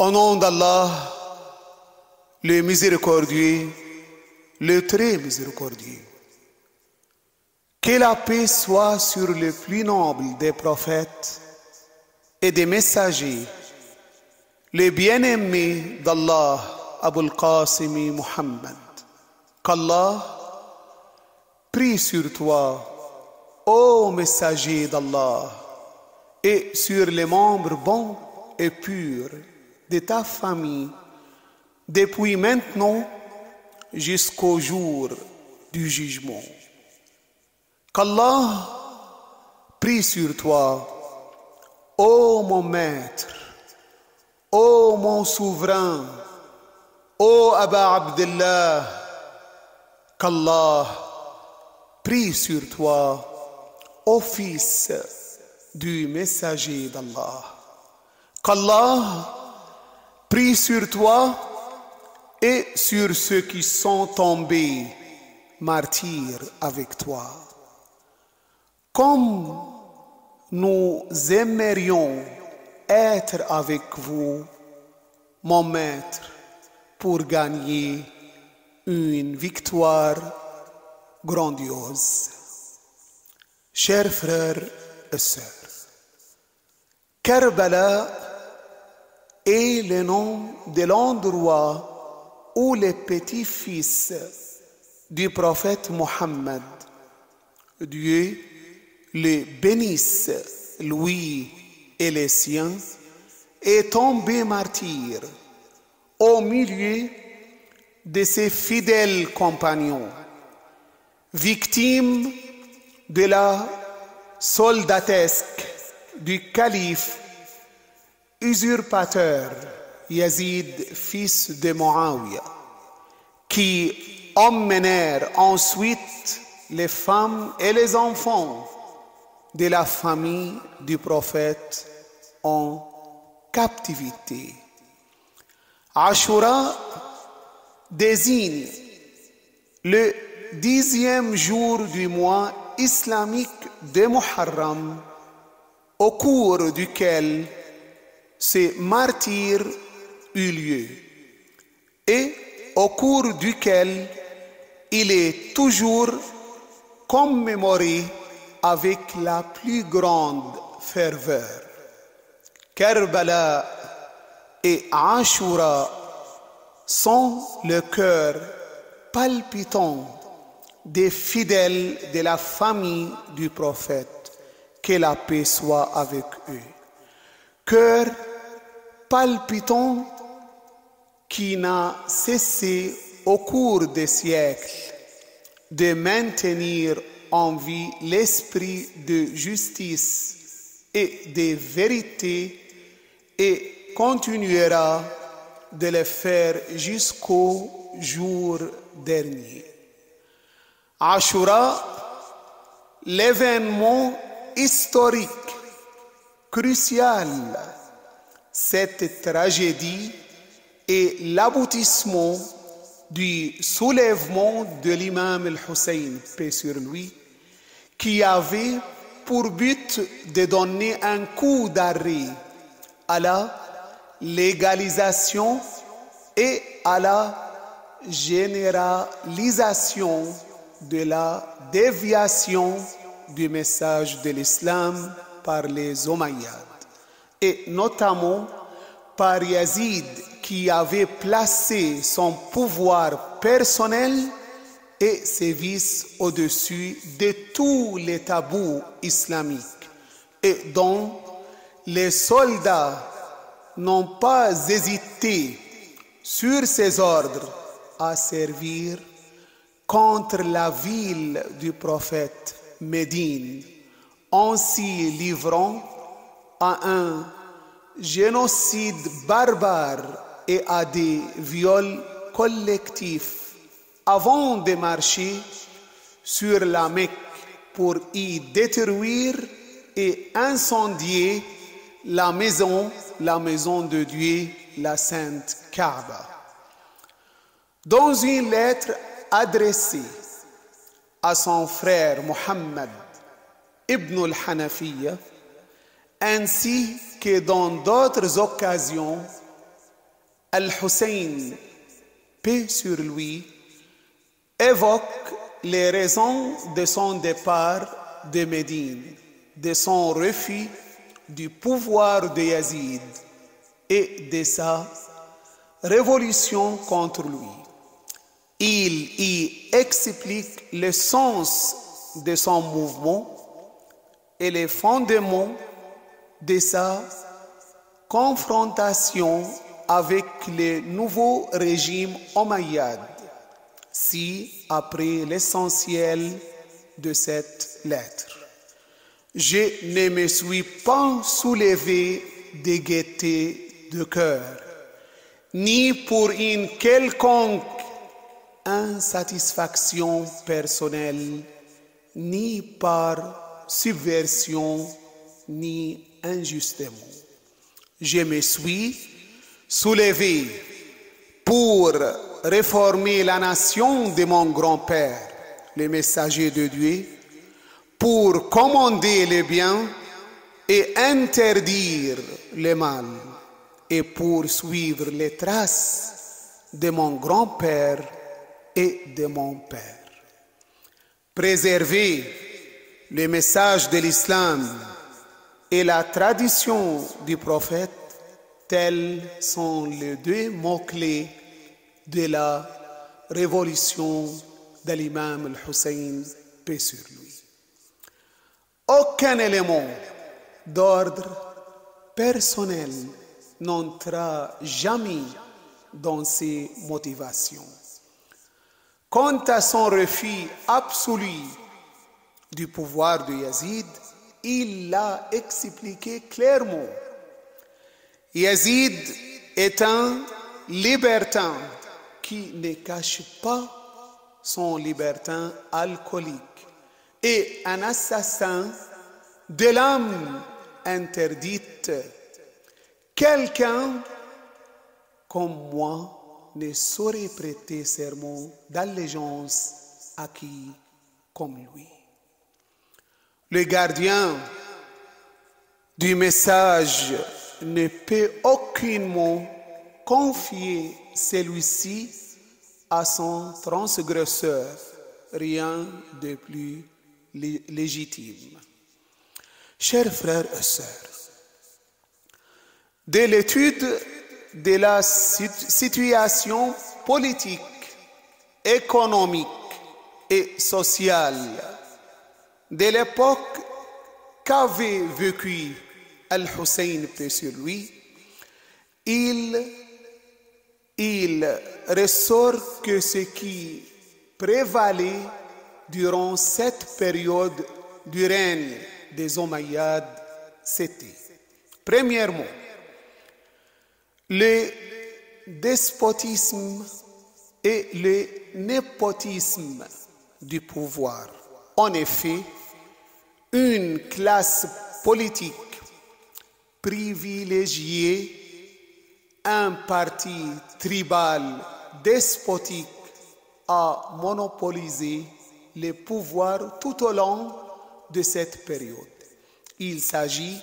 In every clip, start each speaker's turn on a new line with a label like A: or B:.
A: Au nom d'Allah, le miséricordieux, le très miséricordieux. Que la paix soit sur le plus noble des prophètes et des messagers, le bien-aimé d'Allah, Abul Qasim Muhammad. Qu'Allah prie sur toi, ô messager d'Allah, et sur les membres bons et purs de ta famille, depuis maintenant jusqu'au jour du jugement. Qu'Allah prie sur toi, ô mon maître, ô mon souverain, ô Aba Abdullah. Qu'Allah prie sur toi, ô fils du messager d'Allah. Qu'Allah prie sur toi et sur ceux qui sont tombés martyrs avec toi. Comme nous aimerions être avec vous, mon maître, pour gagner une victoire grandiose. Chers frères et sœurs, Karbala est le nom de l'endroit où les petits-fils du prophète Mohammed, Dieu le bénisse, lui et les siens, est tombé martyr au milieu de ses fidèles compagnons, victimes de la soldatesque du calife usurpateur Yazid, fils de Muawiyah, qui emmenèrent ensuite les femmes et les enfants de la famille du prophète en captivité. Ashura désigne le 10e jour du mois islamique de Muharram, au cours duquel ce martyre eut lieu et au cours duquel il est toujours commémoré avec la plus grande ferveur. Karbala et Ashura sont le cœur palpitant des fidèles de la famille du prophète, que la paix soit avec eux. Cœur palpitant qui n'a cessé au cours des siècles de maintenir en vie l'esprit de justice et de vérité et continuera de le faire jusqu'au jour dernier. Ashura, l'événement historique crucial, cette tragédie est l'aboutissement du soulèvement de l'imam al-Hussein, paix sur lui, qui avait pour but de donner un coup d'arrêt à la légalisation et à la généralisation de la déviation du message de l'islam par les Omeyyades, et notamment par Yazid, qui avait placé son pouvoir personnel et ses vices au-dessus de tous les tabous islamiques, et dont les soldats n'ont pas hésité sur ses ordres à servir contre la ville du prophète Médine, en s'y livrant à un génocide barbare et à des viols collectifs avant de marcher sur la Mecque pour y détruire et incendier la maison de Dieu, la Sainte Kaaba. Dans une lettre adressée à son frère Muhammad ibn al-Hanafiya, ainsi que dans d'autres occasions, Al-Hussein, paix sur lui, évoque les raisons de son départ de Médine, de son refus du pouvoir de Yazid et de sa révolution contre lui. Il y explique le sens de son mouvement et les fondements de sa confrontation avec le nouveau régime omeyyade, ci-après l'essentiel de cette lettre. Je ne me suis pas soulevé de gaieté de cœur, ni pour une quelconque insatisfaction personnelle, ni par subversion, ni injustement. Je me suis soulevé pour réformer la nation de mon grand-père, le messager de Dieu, pour commander le bien et interdire le mal, et pour suivre les traces de mon grand-père et de mon père. Préserver le message de l'islam et la tradition du prophète, tels sont les deux mots-clés de la révolution de l'imam al-Hussein, paix sur lui. Aucun élément d'ordre personnel n'entra jamais dans ses motivations. Quant à son refus absolu du pouvoir de Yazid, il l'a expliqué clairement. Yazid est un libertin qui ne cache pas son libertin alcoolique et un assassin de l'âme interdite. Quelqu'un comme moi ne saurait prêter serment d'allégeance à qui comme lui. Le gardien du message ne peut aucunement confier celui-ci à son transgresseur, rien de plus légitime. Chers frères et sœurs, de l'étude de la situation politique, économique et sociale de l'époque qu'avait vécu Al-Hussein, paix sur lui, il ressort que ce qui prévalait durant cette période du règne des Omeyyades, c'était, premièrement, le despotisme et le népotisme du pouvoir. En effet, une classe politique privilégiée, un parti tribal despotique a monopolisé le pouvoir tout au long de cette période. Il s'agit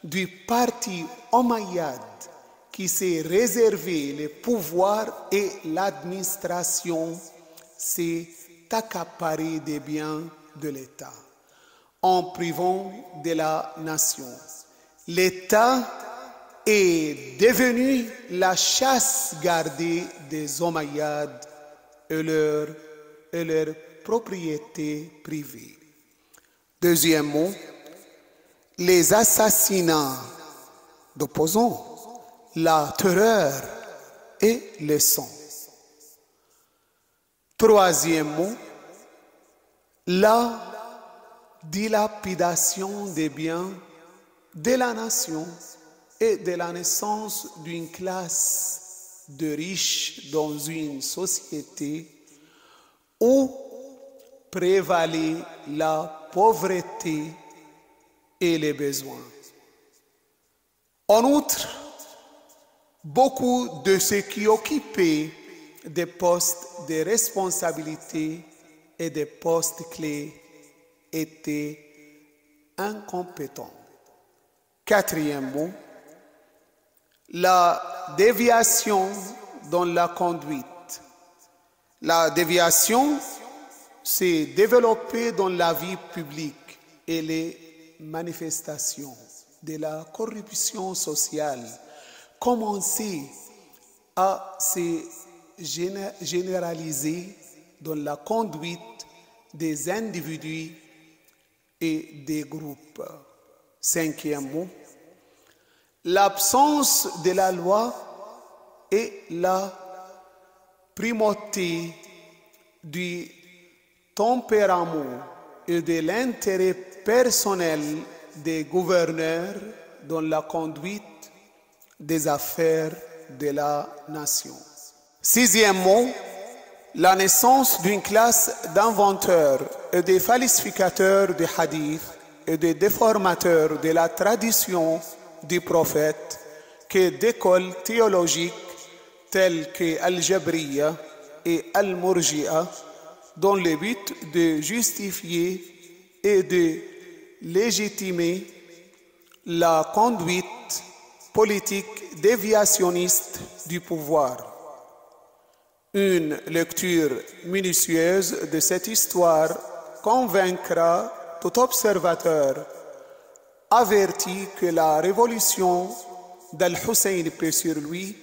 A: du parti omeyyade qui s'est réservé le pouvoir et l'administration s'est accaparé des biens de l'État en privant de la nation. L'État est devenu la chasse gardée des Omeyyades et leur propriété privée. Deuxièmement, les assassinats d'opposants, la terreur et le sang. Troisièmement, la dilapidation des biens de la nation et de la naissance d'une classe de riches dans une société où prévalait la pauvreté et les besoins. En outre, beaucoup de ceux qui occupaient des postes de responsabilité et des postes clés étaient incompétents. Quatrièmement, la déviation dans la conduite. La déviation s'est développée dans la vie publique et les manifestations de la corruption sociale commençaient à se généraliser dans la conduite des individus et des groupes. Cinquièmement, l'absence de la loi et la primauté du tempérament et de l'intérêt personnel des gouverneurs dans la conduite des affaires de la nation. Sixièmement, la naissance d'une classe d'inventeurs et de falsificateurs de hadith et de déformateurs de la tradition du prophète que d'écoles théologiques telles que Al-Jabriya et Al-Murji'a dans le but de justifier et de légitimer la conduite politique déviationniste du pouvoir. Une lecture minutieuse de cette histoire convaincra tout observateur averti que la révolution d'Al-Hussein, paix sur lui,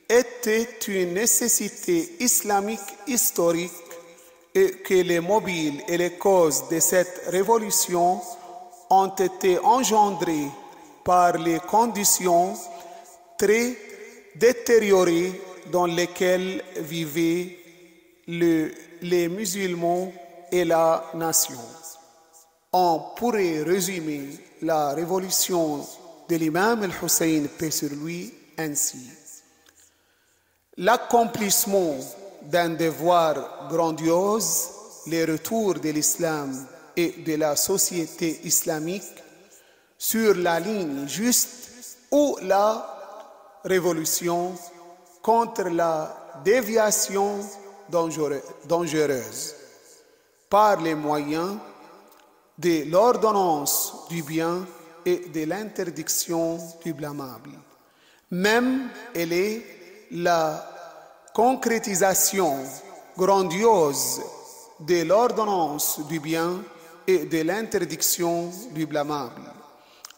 A: était une nécessité islamique historique et que les mobiles et les causes de cette révolution ont été engendrées par les conditions très détériorées dans lesquelles vivaient les musulmans et la nation. On pourrait résumer la révolution de l'imam al-Hussein, paix sur lui, ainsi. L'accomplissement d'un devoir grandiose, le retour de l'islam et de la société islamique sur la ligne juste, ou la révolution contre la déviation dangereuse par les moyens de l'ordonnance du bien et de l'interdiction du blâmable. Même elle est la concrétisation grandiose de l'ordonnance du bien et de l'interdiction du blâmable.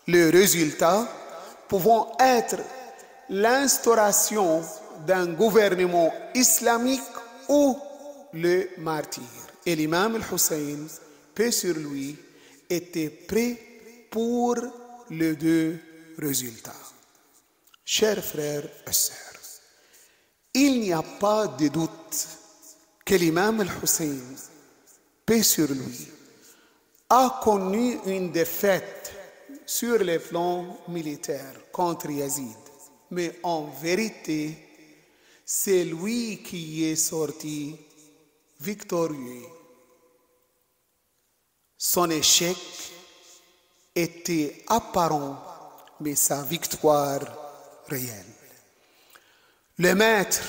A: Le résultat pouvant être l'instauration d'un gouvernement islamique ou le martyre. Et l'imam al-Hussein, paix sur lui, était prêt pour les deux résultats. Chers frères et sœurs, il n'y a pas de doute que l'imam al-Hussein, paix sur lui, a connu une défaite sur le plan militaire contre Yazid. Mais en vérité, c'est lui qui est sorti victorieux. Son échec était apparent, mais sa victoire réelle. Le maître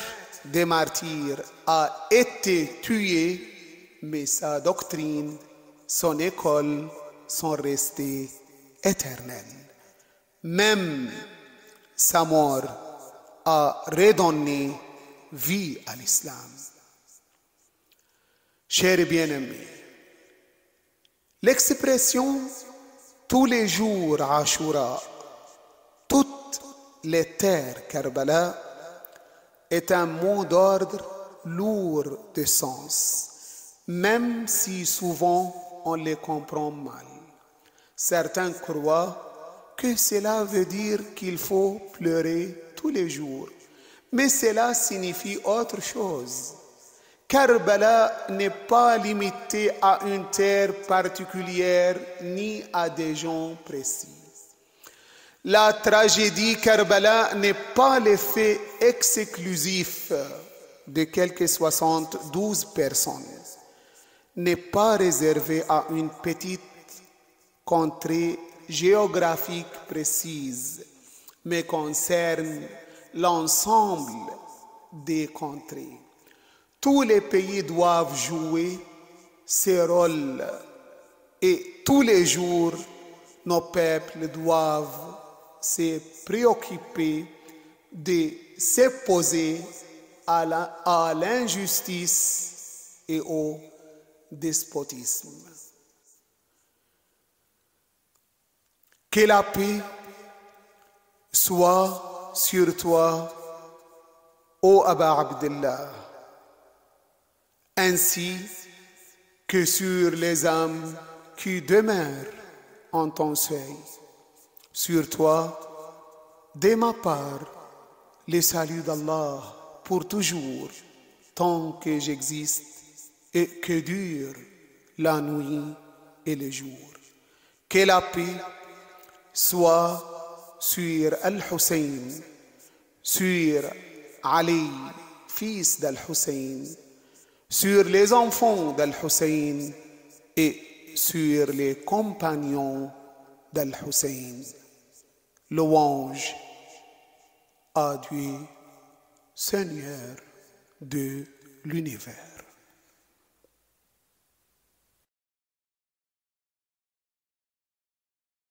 A: des martyrs a été tué, mais sa doctrine, son école sont restées éternelles. Même sa mort a redonné vie à l'islam. Chers bien-aimés, l'expression tous les jours Ashura, toutes les terres Karbala est un mot d'ordre lourd de sens, même si souvent on les comprend mal. Certains croient que cela veut dire qu'il faut pleurer tous les jours, mais cela signifie autre chose. Karbala n'est pas limité à une terre particulière ni à des gens précis. La tragédie Karbala n'est pas l'effet exclusif de quelques 72 personnes, n'est pas réservé à une petite contrée géographique précise, mais concerne l'ensemble des contrées. Tous les pays doivent jouer ce rôle et tous les jours, nos peuples doivent se préoccuper de s'opposer à l'injustice et au despotisme. Que la paix soit sur toi, ô Aba Abdallah, ainsi que sur les âmes qui demeurent en ton seuil. Sur toi, de ma part, le salut d'Allah pour toujours, tant que j'existe et que dure la nuit et le jour. Que la paix soit sur Al-Hussein, sur Ali, fils d'Al-Hussein, sur les enfants d'Al-Hussein et sur les compagnons d'Al-Hussein. Louange à Dieu, Seigneur de l'univers.